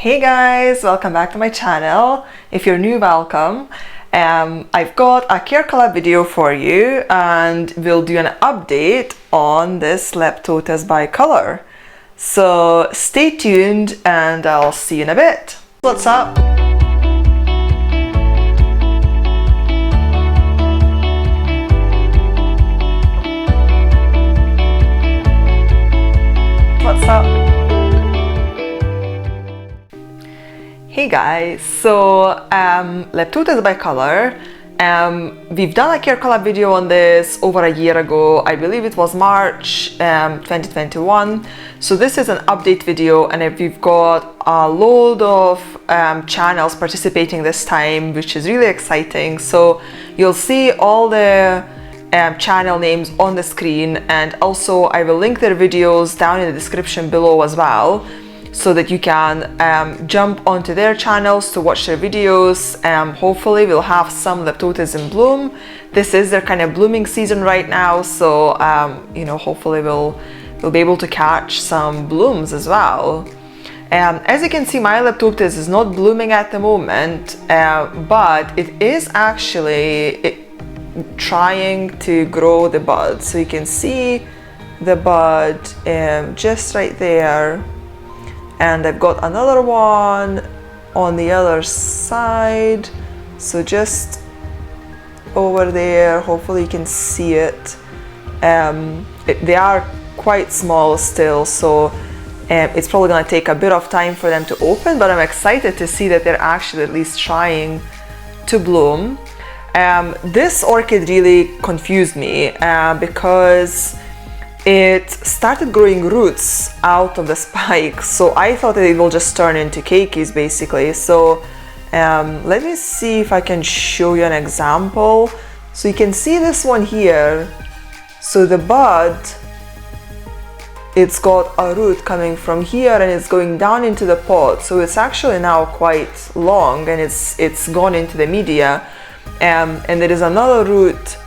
Hey guys, welcome back to my channel. If you're new, welcome. I've got a care collab video for you and we'll do an update on this Leptotes bicolor. So stay tuned and I'll see you in a bit. What's up? What's up? Hey guys, so Leptotes bicolor. We've done a care collab video on this over a year ago. I believe it was March 2021. So this is an update video and we've got a load of channels participating this time, which is really exciting. So you'll see all the channel names on the screen, and also I will link their videos down in the description below as well, so that you can jump onto their channels to watch their videos. Hopefully we'll have some Leptotes in bloom. This is their kind of blooming season right now, so you know, hopefully we'll be able to catch some blooms as well. As you can see, my Leptotes is not blooming at the moment, but it is actually trying to grow the bud. So you can see the bud just right there. And I've got another one on the other side, so just over there, hopefully you can see it. They are quite small still, so it's probably going to take a bit of time for them to open, but I'm excited to see that they're actually at least trying to bloom. This orchid really confused me because it started growing roots out of the spikes, so I thought that it will just turn into keikis basically. So let me see if I can show you an example. So you can see this one here. So the bud, it's got a root coming from here and it's going down into the pot, so it's actually now quite long and it's gone into the media. And there is another root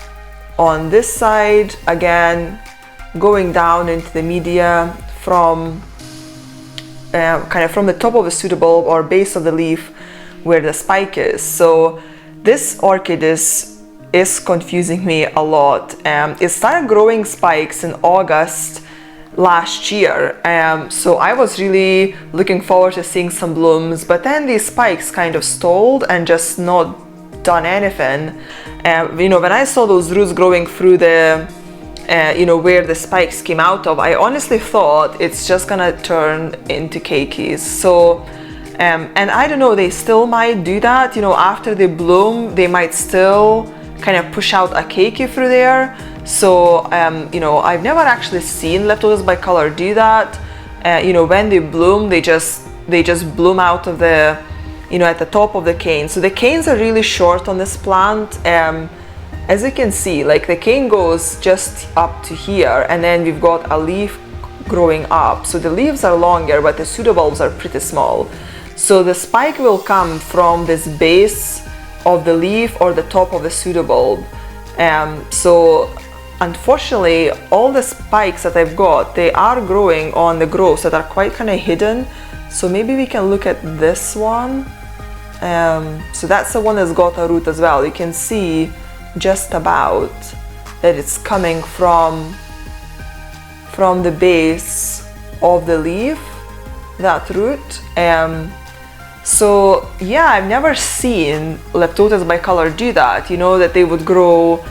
on this side, again going down into the media from kind of from the top of the pseudobulb or base of the leaf where the spike is. So this orchid is confusing me a lot. It started growing spikes in August last year, so I was really looking forward to seeing some blooms, but then these spikes kind of stalled and just not done anything. You know, when I saw those roots growing through the you know, where the spikes came out of, I honestly thought it's just gonna turn into keikis. So and I don't know, they still might do that, you know, after they bloom they might still kind of push out a keiki through there. So you know, I've never actually seen Leptotes bicolor do that. You know, when they bloom they just bloom out of the, you know, at the top of the cane. So the canes are really short on this plant. As you can see, like the cane goes just up to here and then we've got a leaf growing up. So the leaves are longer but the pseudobulbs are pretty small. So the spike will come from this base of the leaf or the top of the pseudobulb. So unfortunately all the spikes that I've got, they are growing on the growths that are quite kind of hidden. So maybe we can look at this one. So that's the one that's got a root as well. You can see just about that it's coming from the base of the leaf, that root. So yeah, I've never seen Leptotes bicolor do that, you know, that they would grow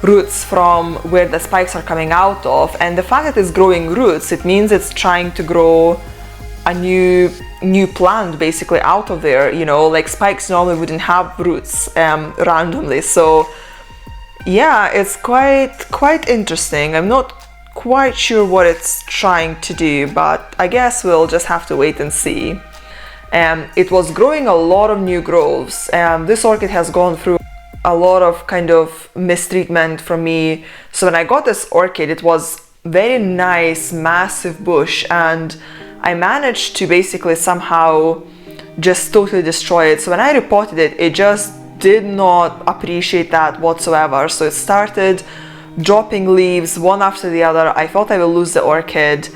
roots from where the spikes are coming out of. And the fact that it's growing roots, it means it's trying to grow a new plant basically out of there, you know, like spikes normally wouldn't have roots randomly. So yeah, it's quite interesting. I'm not quite sure what it's trying to do, but I guess we'll just have to wait and see. It was growing a lot of new growths. This orchid has gone through a lot of kind of mistreatment from me. So when I got this orchid, it was very nice, massive bush, and I managed to basically somehow just totally destroy it. So when I repotted it, it just did not appreciate that whatsoever. So it started dropping leaves one after the other. I thought I will lose the orchid.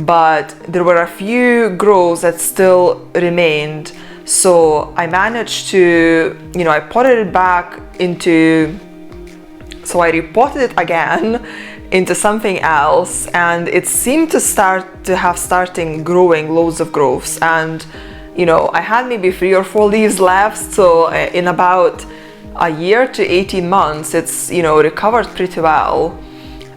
but there were a few growths that still remained. So I managed to, I potted it back into, so I repotted it again into something else, and it seemed to starting growing loads of growths. And I had maybe 3 or 4 leaves left, so in about a year to 18 months it's recovered pretty well.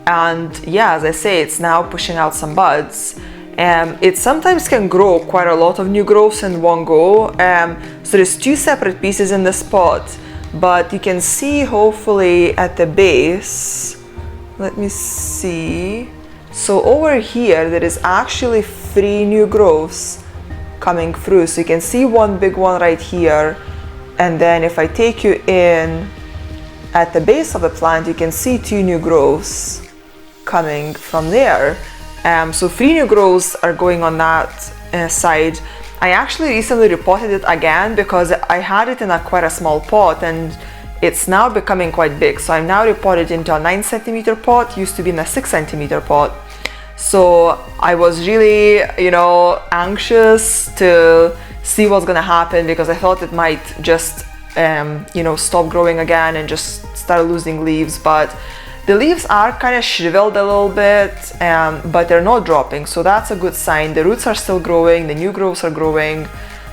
And yeah, as I say, it's now pushing out some buds. It sometimes can grow quite a lot of new growths in one go. So there's 2 separate pieces in this pot, but you can see hopefully at the base, let me see. So over here there is actually 3 new growths coming through. So you can see one big one right here, and then if I take you in at the base of the plant, you can see 2 new growths coming from there. So 3 new growths are going on that side. I actually recently repotted it again because I had it in quite a small pot, and it's now becoming quite big. So I'm now repotted into a 9 centimeter pot, used to be in a 6 centimeter pot. So I was really, anxious to see what's gonna happen, because I thought it might just, stop growing again and just start losing leaves. But the leaves are kind of shriveled a little bit, but they're not dropping, so that's a good sign. The roots are still growing, the new growths are growing.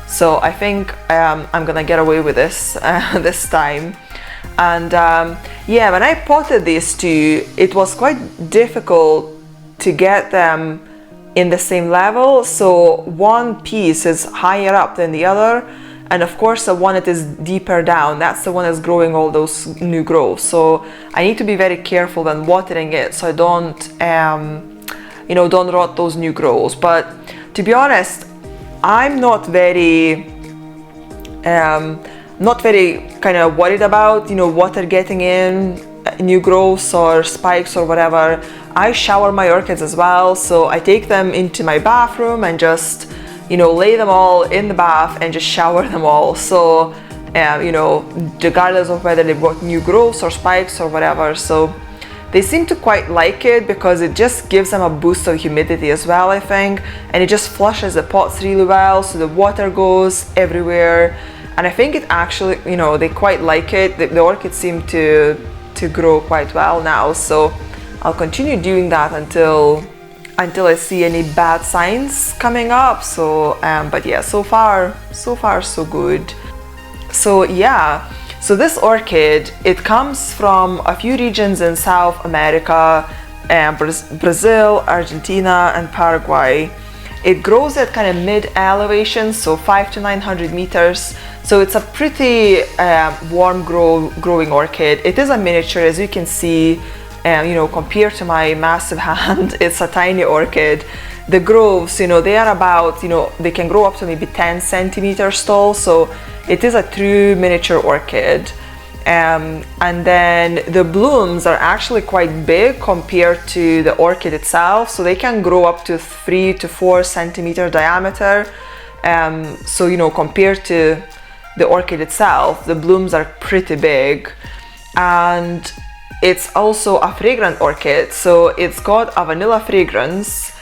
So I think I'm gonna get away with this this time. And yeah, when I potted these 2, it was quite difficult to get them in the same level. So one piece is higher up than the other, and of course the one that is deeper down, that's the one that's growing all those new growths. So I need to be very careful when watering it, so I don't don't rot those new growths. But to be honest, I'm not very kind of worried about water getting in new growths or spikes or whatever. I shower my orchids as well, so I take them into my bathroom and just lay them all in the bath and just shower them all. So regardless of whether they've got new growths or spikes or whatever. So they seem to quite like it because it just gives them a boost of humidity as well, I think, and it just flushes the pots really well, so the water goes everywhere. And I think it actually, they quite like it. The orchids seem to grow quite well now, so I'll continue doing that until I see any bad signs coming up. So but yeah, so far so good. So yeah, so this orchid, it comes from a few regions in South America, Brazil, Argentina, and Paraguay. It grows at kind of mid elevation, so 500 to 900 meters. So it's a pretty warm growing orchid. It is a miniature, as you can see, compared to my massive hand, it's a tiny orchid. The growths, they are about, they can grow up to maybe 10 centimeters tall. So it is a true miniature orchid. And then the blooms are actually quite big compared to the orchid itself. So they can grow up to 3 to 4 centimeter diameter. So, compared to the orchid itself, the blooms are pretty big. And it's also a fragrant orchid. So it's got a vanilla fragrance,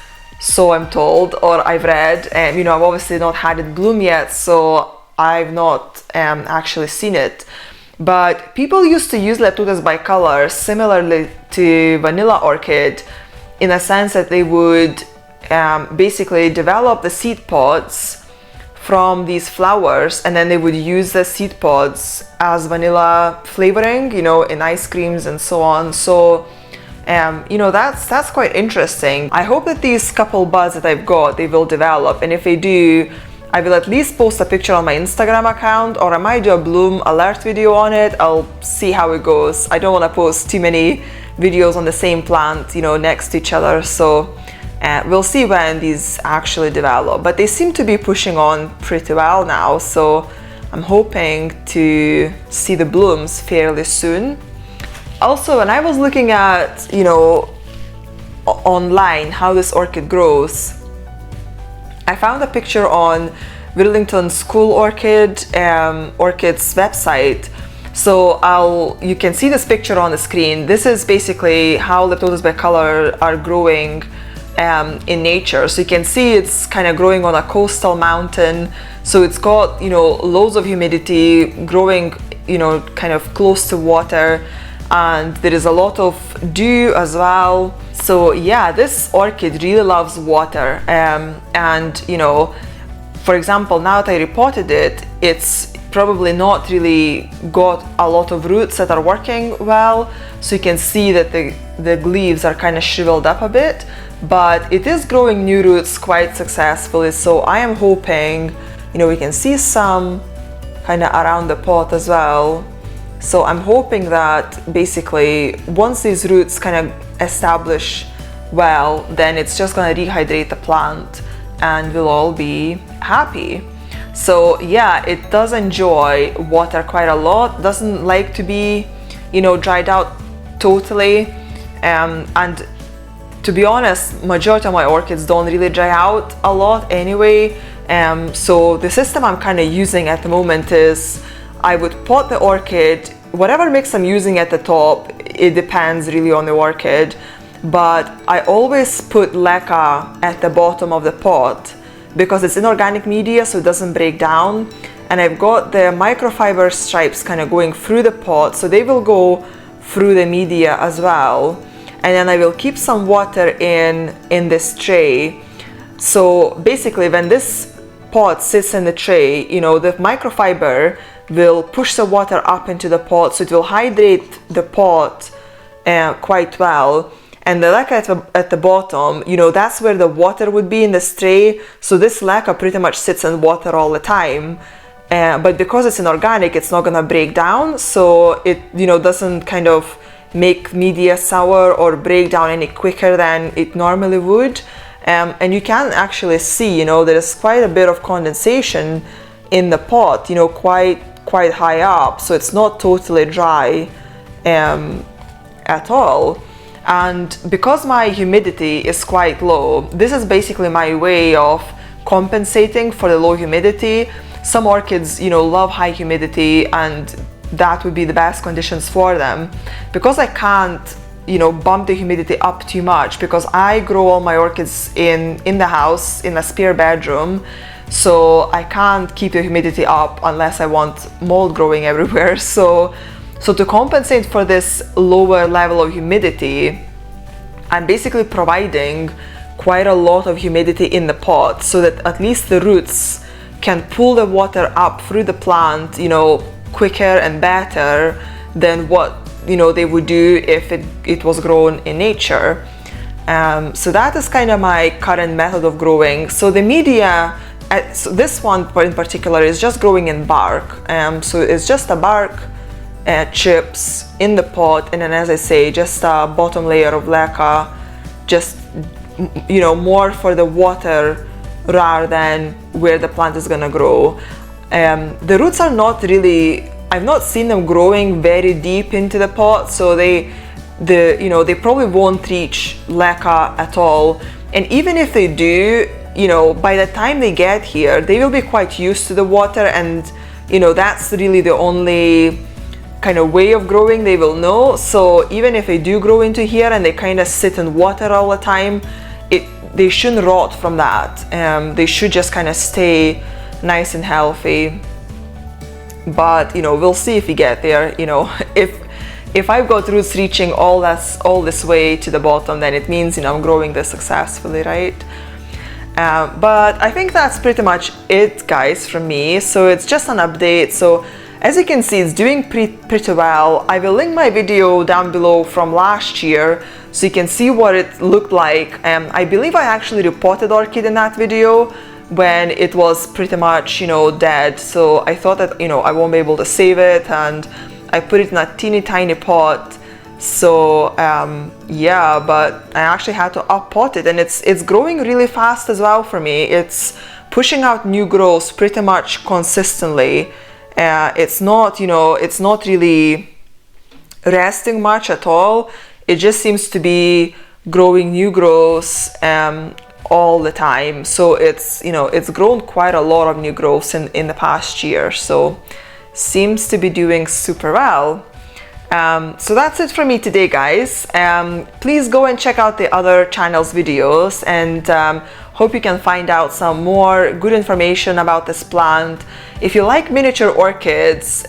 so I'm told, or I've read. I've obviously not had it bloom yet, so I've not actually seen it. But people used to use Leptotes bicolor similarly to vanilla orchid, in a sense that they would basically develop the seed pods from these flowers, and then they would use the seed pods as vanilla flavoring, in ice creams and so on. So that's quite interesting. I hope that these couple buds that I've got, they will develop, and if they do, I will at least post a picture on my Instagram account, or I might do a bloom alert video on it. I'll see how it goes. I don't want to post too many videos on the same plant, next to each other. So we'll see when these actually develop. But they seem to be pushing on pretty well now. So I'm hoping to see the blooms fairly soon. Also, when I was looking at, online how this orchid grows, I found a picture on Burlington School Orchid's website. So you can see this picture on the screen. This is basically how Leptotes bicolor are growing in nature. So you can see it's kind of growing on a coastal mountain, so it's got, you know, loads of humidity, growing, you know, kind of close to water, and there is a lot of dew as well. So yeah, this orchid really loves water, and you know, for example, now that I repotted it, it's probably not really got a lot of roots that are working well, so you can see that the leaves are kind of shriveled up a bit, but it is growing new roots quite successfully. So I am hoping, you know, we can see some kind of around the pot as well. So I'm hoping that basically once these roots kind of establish well, then it's just going to rehydrate the plant and we'll all be happy. So yeah, it does enjoy water quite a lot, doesn't like to be, you know, dried out totally, and to be honest, majority of my orchids don't really dry out a lot anyway. So the system I'm kind of using at the moment is I would pot the orchid, whatever mix I'm using at the top, it depends really on the orchid, but I always put leca at the bottom of the pot because it's inorganic media, so it doesn't break down. And I've got the microfiber stripes kind of going through the pot, so they will go through the media as well. And then I will keep some water in this tray. So basically when this pot sits in the tray, you know, the microfiber will push the water up into the pot, so it will hydrate the pot quite well. And the leca at the bottom, you know, that's where the water would be in this tray. So this leca pretty much sits in water all the time. But because it's inorganic, it's not gonna break down. So it, you know, doesn't kind of make media sour or break down any quicker than it normally would. And you can actually see, you know, there is quite a bit of condensation in the pot, you know, quite high up. So it's not totally dry at all. And because my humidity is quite low, this is basically my way of compensating for the low humidity. Some orchids, you know, love high humidity and that would be the best conditions for them. Because I can't, you know, bump the humidity up too much because I grow all my orchids in the house, in a spare bedroom. So I can't keep the humidity up unless I want mold growing everywhere. So to compensate for this lower level of humidity, I'm basically providing quite a lot of humidity in the pot so that at least the roots can pull the water up through the plant, you know, quicker and better than what, you know, they would do if it was grown in nature. So that is kind of my current method of growing. So the media, so this one in particular is just growing in bark. So it's just a bark chips in the pot, and then, as I say, just a bottom layer of leca, just, you know, more for the water rather than where the plant is gonna grow. The roots are not really, I've not seen them growing very deep into the pot, so they probably won't reach leca at all. And even if they do, you know, by the time they get here, they will be quite used to the water, and you know, that's really the only kind of way of growing they will know. So even if they do grow into here and they kind of sit in water all the time, they shouldn't rot from that. They should just kind of stay nice and healthy. But you know, we'll see if we get there. You know, if I've got roots reaching all this way to the bottom, then it means, you know, I'm growing this successfully, right? But I think that's pretty much it, guys, from me. So it's just an update. So as you can see, it's doing pretty well. I will link my video down below from last year so you can see what it looked like. I believe I actually repotted orchid in that video when it was pretty much, you know, dead. So I thought that, you know, I won't be able to save it, and I put it in a teeny tiny pot. So yeah, but I actually had to up-pot it, and it's growing really fast as well for me. It's pushing out new growths pretty much consistently. It's not, you know, it's not really resting much at all. It just seems to be growing new growths all the time. So it's, you know, it's grown quite a lot of new growths in the past year. So seems to be doing super well. So that's it from me today, guys. Please go and check out the other channel's videos, and hope you can find out some more good information about this plant. If you like miniature orchids,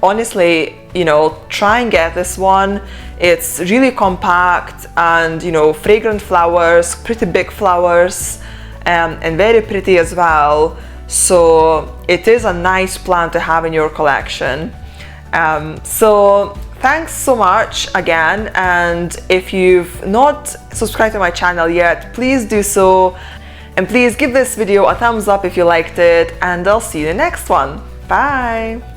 honestly, try and get this one. It's really compact and, fragrant flowers, pretty big flowers, and very pretty as well. So it is a nice plant to have in your collection. So thanks so much again, and if you've not subscribed to my channel yet, please do so, and please give this video a thumbs up if you liked it, and I'll see you in the next one. Bye!